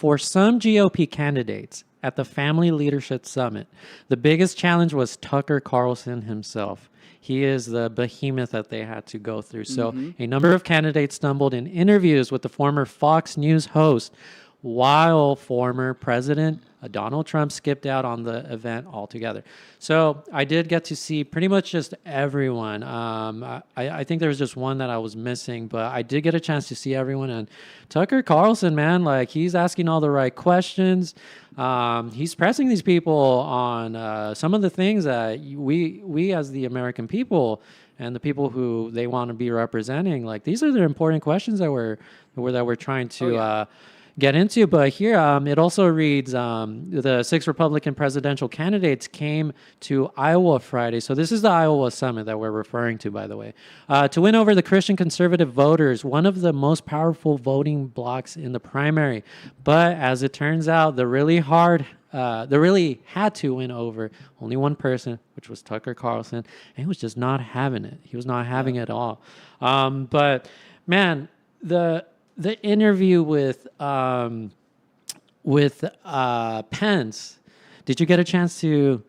for some GOP candidates at the Family Leadership Summit, the biggest challenge was Tucker Carlson himself. He is the behemoth that they had to go through. So a number of candidates stumbled in interviews with the former Fox News host, while former President Donald Trump skipped out on the event altogether. So I did get to see pretty much just everyone. I think there was just one that I was missing, but I did get a chance to see everyone. And Tucker Carlson, man, like, he's asking all the right questions. He's pressing these people on some of the things that we as the American people and the people who they want to be representing, like, these are the important questions that we're trying to get into. But here it also reads, the 6 Republican presidential candidates came to Iowa Friday. So this is the Iowa Summit that we're referring to, by the way, to win over the Christian conservative voters, one of the most powerful voting blocks in the primary. But as it turns out, they really had to win over only one person, which was Tucker Carlson, and he was just not having it. He was not having it at all. But man, the interview with Pence, did you get a chance to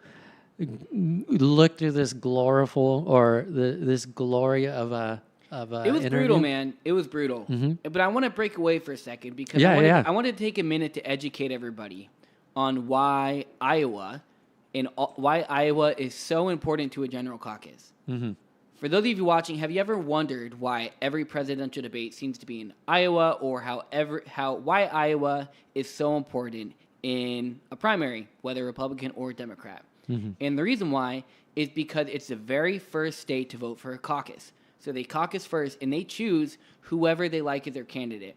look through this this glory of a It was brutal, man. It was brutal. But I want to break away for a second because I want to take a minute to educate everybody on why Iowa is so important to a general caucus. For those of you watching, have you ever wondered why every presidential debate seems to be in Iowa, or why Iowa is so important in a primary, whether Republican or Democrat? And the reason why is because it's the very first state to vote for a caucus. So they caucus first, and they choose whoever they like as their candidate.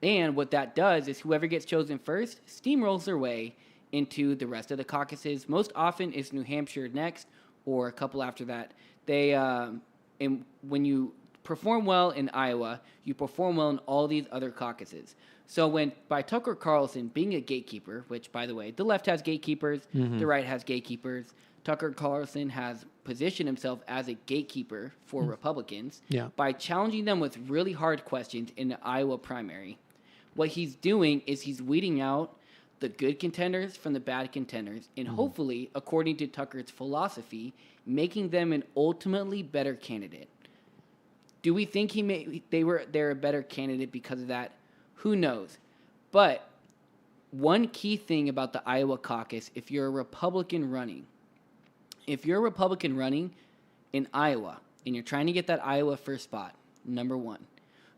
And what that does is whoever gets chosen first steamrolls their way into the rest of the caucuses. Most often it's New Hampshire next, or a couple after that. And when you perform well in Iowa, you perform well in all these other caucuses. So by Tucker Carlson being a gatekeeper, which, by the way, the left has gatekeepers, the right has gatekeepers. Tucker Carlson has positioned himself as a gatekeeper for Republicans by challenging them with really hard questions in the Iowa primary. What he's doing is he's weeding out the good contenders from the bad contenders, and hopefully, according to Tucker's philosophy, making them an ultimately better candidate. Do we think they're a better candidate because of that? Who knows? But one key thing about the Iowa caucus, if you're a Republican running in Iowa and you're trying to get that Iowa first spot, number one,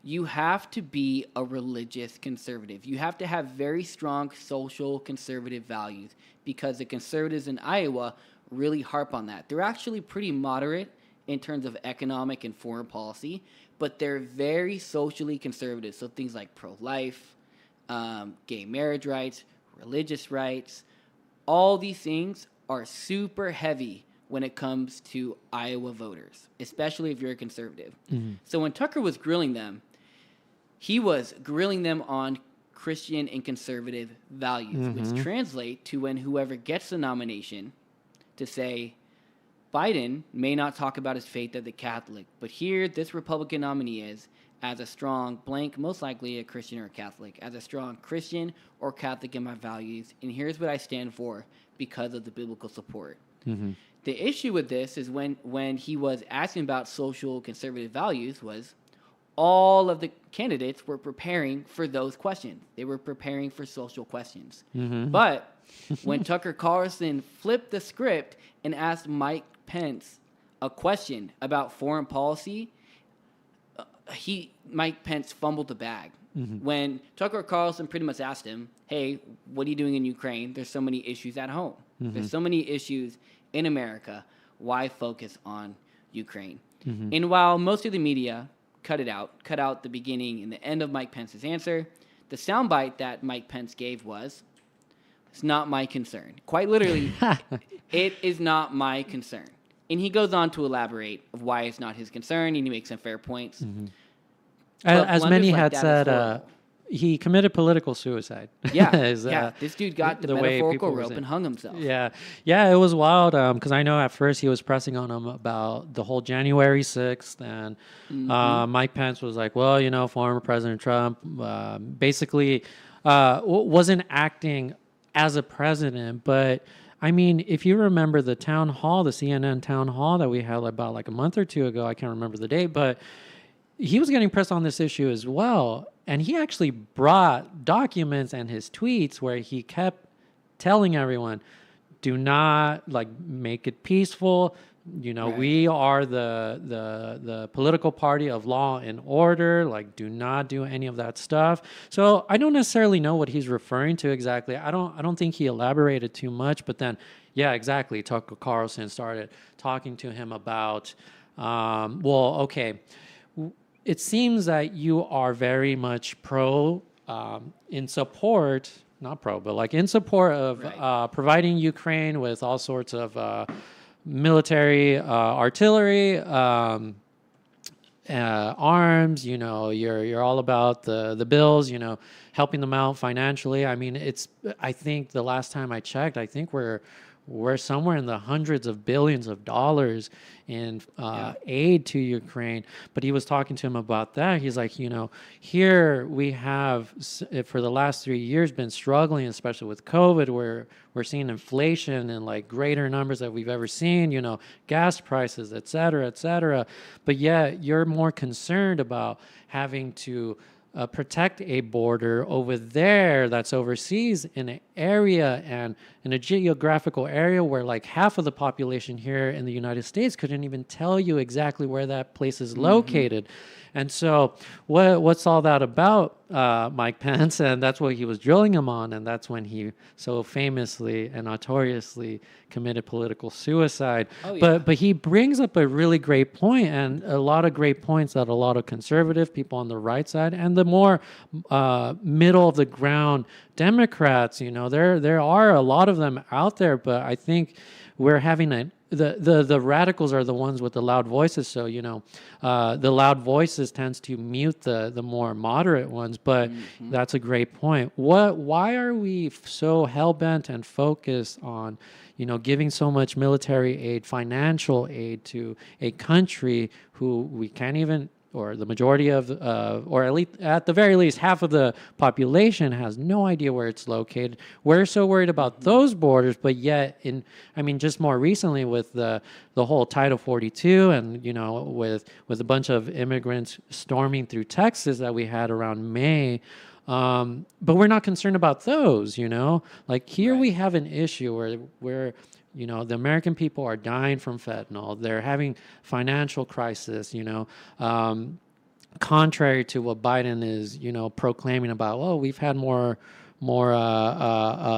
you have to be a religious conservative. You have to have very strong social conservative values, because the conservatives in Iowa really harp on that. They're actually pretty moderate in terms of economic and foreign policy, but they're very socially conservative. So things like pro-life, gay marriage rights, religious rights, all these things are super heavy when it comes to Iowa voters, especially if you're a conservative. So when Tucker was grilling them, he was grilling them on Christian and conservative values, which translate to when whoever gets the nomination to say, Biden may not talk about his faith as a Catholic, but here this Republican nominee is as a strong blank, most likely a Christian or a Catholic, as a strong Christian or Catholic in my values, and here's what I stand for because of the biblical support. The issue with this is when he was asking about social conservative values was all of the candidates were preparing for those questions. They were preparing for social questions. But when Tucker Carlson flipped the script and asked Mike Pence a question about foreign policy, Mike Pence fumbled the bag. When Tucker Carlson pretty much asked him, hey, what are you doing in Ukraine? There's so many issues at home. There's so many issues in America. Why focus on Ukraine? And while most of the media cut out the beginning and the end of Mike Pence's answer, the soundbite that Mike Pence gave was, it's not my concern. Quite literally, it is not my concern. And he goes on to elaborate of why it's not his concern, and he makes some fair points. As many had said, he committed political suicide. This dude got the metaphorical rope and hung himself. Yeah, it was wild because I know at first he was pressing on him about the whole January 6th, and Mike Pence was like, well, former President Trump basically wasn't acting as a president. But I mean, if you remember the town hall, the CNN town hall that we had about like a month or two ago, I can't remember the date, but he was getting pressed on this issue as well. And he actually brought documents and his tweets where he kept telling everyone, do not like make it peaceful. You know, we are the political party of law and order. Like, do not do any of that stuff. So I don't necessarily know what he's referring to exactly. I don't think he elaborated too much. But then, yeah, exactly. Tucker Carlson started talking to him about, it seems that you are very much pro in support. Not pro, but like in support of providing Ukraine with all sorts of military artillery, arms. You know, you're all about the bills. You know, helping them out financially. I mean, I think the last time I checked, I think we're somewhere in the hundreds of billions of dollars in aid to Ukraine. But he was talking to him about that. He's like, you know, here we have, for the last 3 years, been struggling, especially with COVID, where we're seeing inflation in like greater numbers that we've ever seen, you know, gas prices, et cetera, et cetera. But yet you're more concerned about having to protect a border over there that's overseas in an area and in a geographical area where like half of the population here in the United States couldn't even tell you exactly where that place is located. And so what's all that about, Mike Pence? And that's what he was drilling him on. And that's when he so famously and notoriously committed political suicide. Oh, yeah. But he brings up a really great point, and a lot of great points that a lot of conservative people on the right side and the more middle of the ground Democrats, you know, there are a lot of them out there, but I think we're having the radicals are the ones with the loud voices. So, you know, the loud voices tends to mute the more moderate ones. But that's a great point. Why are we so hell-bent and focused on, you know, giving so much military aid, financial aid to a country who we can't even, or the majority of, or at least at the very least, half of the population has no idea where it's located. We're so worried about those borders, but yet, just more recently with the whole Title 42, and you know, with a bunch of immigrants storming through Texas that we had around May. But we're not concerned about those. You know, like here we have an issue where you know, the American people are dying from fentanyl. They're having financial crisis, you know, contrary to what Biden is, you know, proclaiming about, oh, we've had more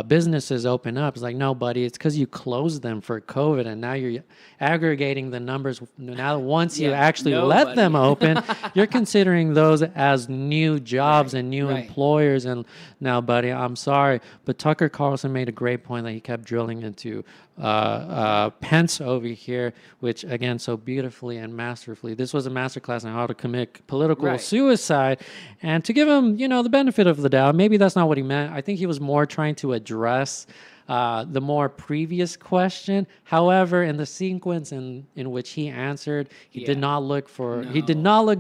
businesses open up. It's like, no, buddy, it's because you closed them for COVID, and now you're aggregating the numbers. Now, once you actually let them open, you're considering those as new jobs and new employers. And now, buddy, I'm sorry, but Tucker Carlson made a great point that he kept drilling into Pence over here, which again, so beautifully and masterfully. This was a masterclass on how to commit political suicide, and to give him, you know, the benefit of the doubt. Maybe that's not what he meant. I think he was more trying to address the more previous question. However, in the sequence in which he answered, he did not look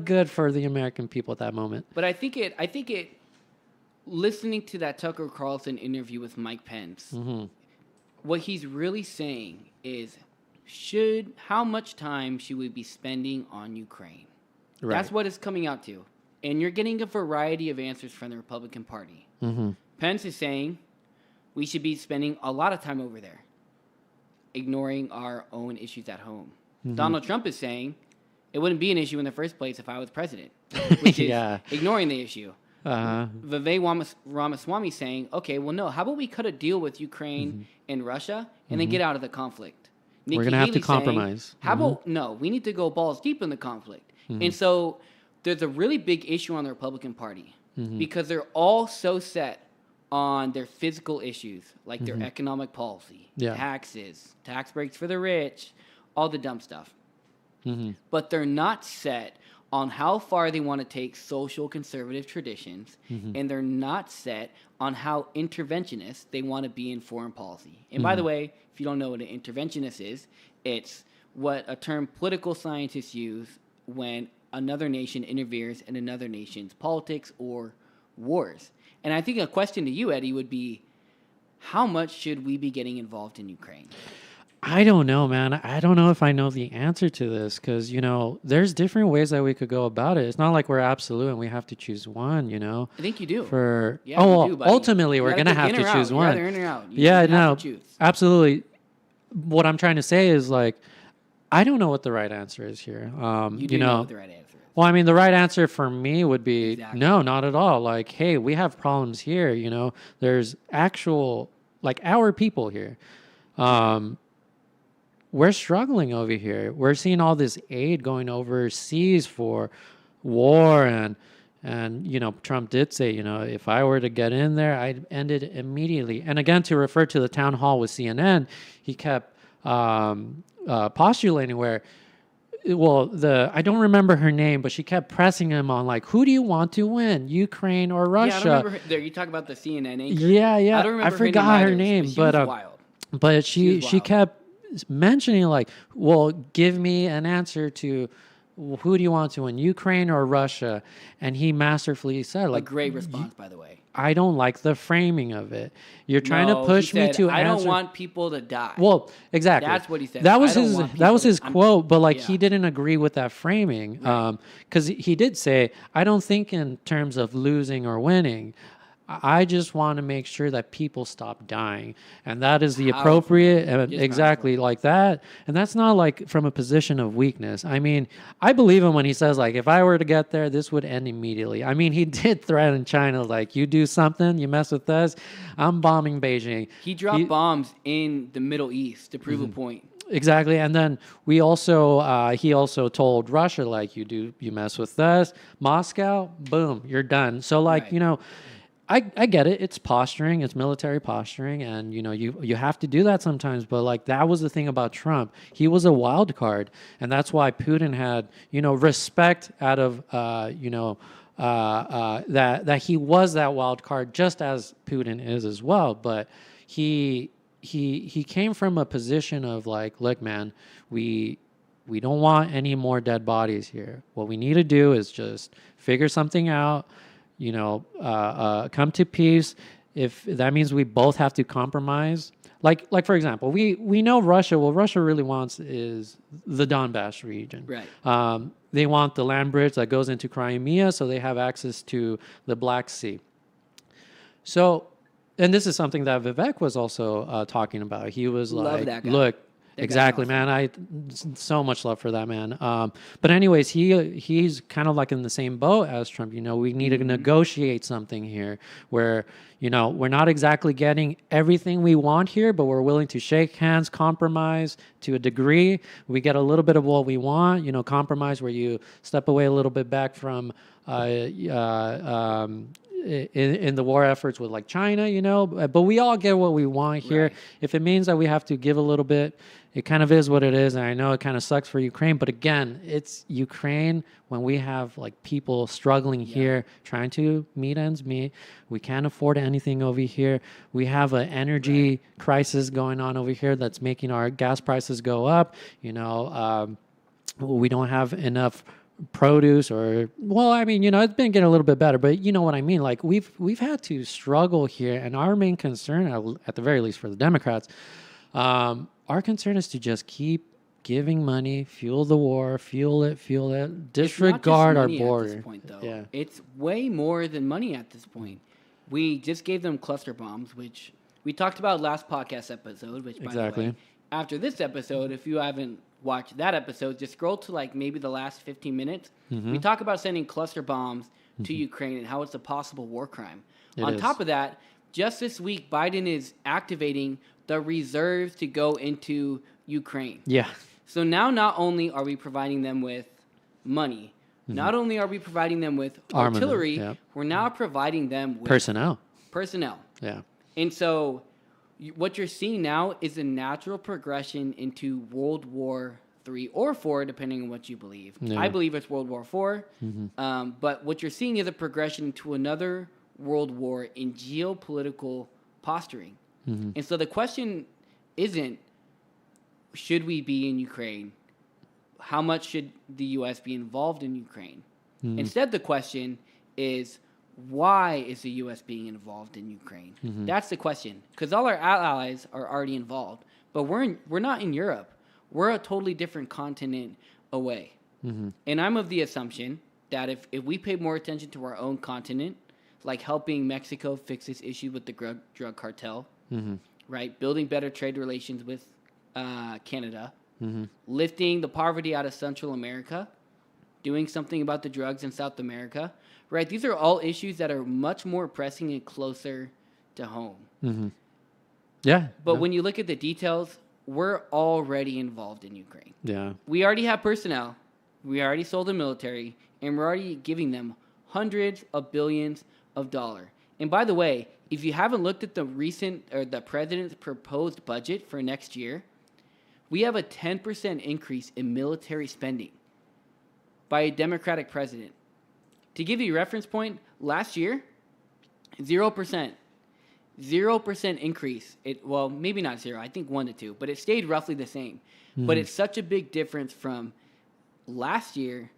good for the American people at that moment. But I think it. Listening to that Tucker Carlson interview with Mike Pence, what he's really saying is, how much time should we be spending on Ukraine? Right. That's what it's coming out to. And you're getting a variety of answers from the Republican Party. Pence is saying we should be spending a lot of time over there, ignoring our own issues at home. Donald Trump is saying it wouldn't be an issue in the first place if I was president, which is ignoring the issue. Vivek Ramaswamy saying, okay, well, no, how about we cut a deal with Ukraine and Russia and then get out of the conflict? Nikki We're going to have to compromise. Saying, how about, no, we need to go balls deep in the conflict. And so there's a really big issue on the Republican Party because they're all so set on their physical issues, like their economic policy, taxes, tax breaks for the rich, all the dumb stuff. But they're not set on how far they want to take social conservative traditions, and they're not set on how interventionist they want to be in foreign policy. And by the way, if you don't know what an interventionist is, it's what a term political scientists use when another nation interferes in another nation's politics or wars. And I think a question to you, Eddie, would be, how much should we be getting involved in Ukraine? I don't know, man. I don't know if I know the answer to this because, there's different ways that we could go about it. It's not like we're absolute and we have to choose one, I think you do. You do, ultimately, we're going to have to choose one. You're either in or out. You have to choose. Absolutely. What I'm trying to say is, like, I don't know what the right answer is here. You do know what the right answer is. Well, I mean, the right answer for me would be no, not at all. Like, hey, we have problems here. There's actual, like, our people here. We're struggling over here. We're seeing all this aid going overseas for war, and Trump did say, if I were to get in there, I'd end it immediately. And again, to refer to the town hall with CNN, he kept postulating where, I don't remember her name, but she kept pressing him on, like, who do you want to win, Ukraine or Russia? Yeah, I don't remember you talk about the CNN anchor. Yeah. I don't remember I forgot her name, but was wild. But she kept mentioning, like, well, give me an answer to who do you want to win, Ukraine or Russia? And he masterfully said, like, a great response, by the way. I don't like the framing of it. You're trying to push me to I answer. don't want people to die. Well, exactly. That's what he said. That was his quote, but like he didn't agree with that framing. Because he did say, I don't think in terms of losing or winning. I just want to make sure that people stop dying. And that is the appropriate, exactly like that. And that's not like from a position of weakness. I mean, I believe him when he says, like, if I were to get there, this would end immediately. I mean, he did threaten China, like, you do something, you mess with us, I'm bombing Beijing. He dropped bombs in the Middle East to prove a point. Exactly. And then he also told Russia, like, you mess with us, Moscow, boom, you're done. So, like, I get it. It's posturing. It's military posturing. And, you have to do that sometimes. But, like, that was the thing about Trump. He was a wild card. And that's why Putin had, respect out of, that he was that wild card, just as Putin is as well. But he came from a position of, like, look, man, we don't want any more dead bodies here. What we need to do is just figure something out. Come to peace. If that means we both have to compromise, like for example, we know Russia. What Russia really wants is the Donbass region. Right. They want the land bridge that goes into Crimea, so they have access to the Black Sea. So, and this is something that Vivek was also talking about. He was like, "Look." Exactly, man. I so much love for that, man. But anyways, he's kind of like in the same boat as Trump. We need to negotiate something here where, we're not exactly getting everything we want here, but we're willing to shake hands, compromise to a degree. We get a little bit of what we want, compromise where you step away a little bit back from in the war efforts with, like, China, but we all get what we want here. Right. If it means that we have to give a little bit, it kind of is what it is. And I know it kind of sucks for Ukraine, but again, it's Ukraine when we have, like, people struggling here, trying to meet ends meet. We can't afford anything over here. We have an energy crisis going on over here that's making our gas prices go up. We don't have enough produce it's been getting a little bit better, but you know what I mean? Like, we've had to struggle here, and our main concern, at the very least for the Democrats, our concern is to just keep giving money, fuel the war, fuel it, disregard our border. At this point, though. Yeah. It's way more than money at this point. We just gave them cluster bombs, which we talked about last podcast episode, which, by the way, after this episode, if you haven't watch that episode, just scroll to, like, maybe the last 15 minutes. We talk about sending cluster bombs to Ukraine and how it's a possible war crime. On top of that, just this week, Biden is activating the reserves to go into Ukraine. Yeah. So now not only are we providing them with money, not only are we providing them with artillery, we're now providing them with personnel. Yeah. And so what you're seeing now is a natural progression into World War III or IV, depending on what you believe. Yeah. I believe it's World War IV. But what you're seeing is a progression to another world war in geopolitical posturing. And so the question isn't, should we be in Ukraine? How much should the U.S. be involved in Ukraine? Instead, the question is, why is the U.S. being involved in Ukraine? That's the question. Because all our allies are already involved, but we're not in Europe. We're a totally different continent away. And I'm of the assumption that if we pay more attention to our own continent, like helping Mexico fix this issue with the drug cartel, right? Building better trade relations with Canada, lifting the poverty out of Central America, doing something about the drugs in South America, right? These are all issues that are much more pressing and closer to home. Yeah. But when you look at the details, we're already involved in Ukraine. Yeah. We already have personnel. We already sold the military, and we're already giving them hundreds of billions of dollars. And by the way, if you haven't looked at the president's proposed budget for next year, we have a 10% increase in military spending by a Democratic president. To give you a reference point, last year, 0%. 0% increase. Well, maybe not zero. I think 1 to 2, but it stayed roughly the same. But it's such a big difference from last year,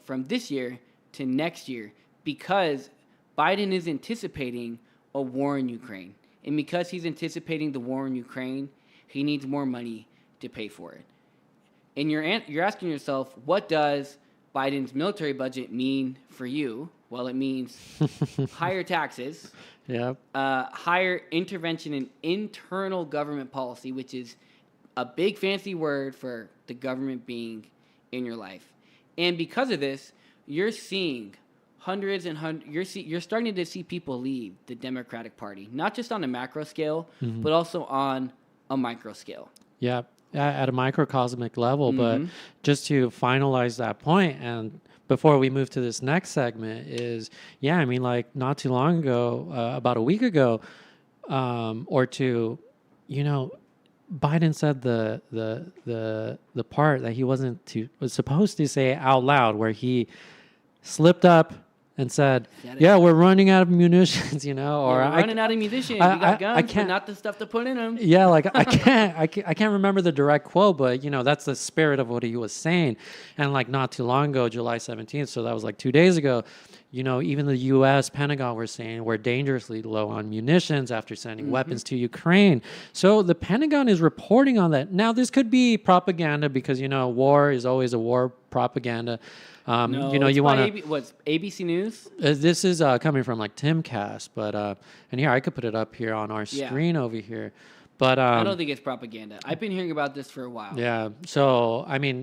from this year to next year, because Biden is anticipating a war in Ukraine. And because he's anticipating the war in Ukraine, he needs more money to pay for it. And you're asking yourself, what does Biden's military budget mean for you? Well, it means higher taxes, higher intervention in internal government policy, which is a big fancy word for the government being in your life. And because of this, you're seeing you're starting to see people leave the Democratic Party, not just on a macro scale, but also on a micro scale. Yeah, at a microcosmic level. But just to finalize that point, and before we move to this next segment, is I mean, like not too long ago, about a week ago, or two, Biden said the part that he was supposed to say out loud, where he slipped up and said, we're running out of munitions, or we're running out of munitions. We got guns, but not the stuff to put in them. Yeah, like I can't remember the direct quote, but that's the spirit of what he was saying. And like not too long ago, July 17th, so that was like 2 days ago, even the U.S. Pentagon were saying we're dangerously low on munitions after sending weapons to Ukraine. So the Pentagon is reporting on that. Now, this could be propaganda because, war is always a war propaganda. No, you want to... What's ABC News? This is coming from like Timcast, but... and here, I could put it up here on our screen over here. But I don't think it's propaganda. I've been hearing about this for a while. Yeah. So, I mean,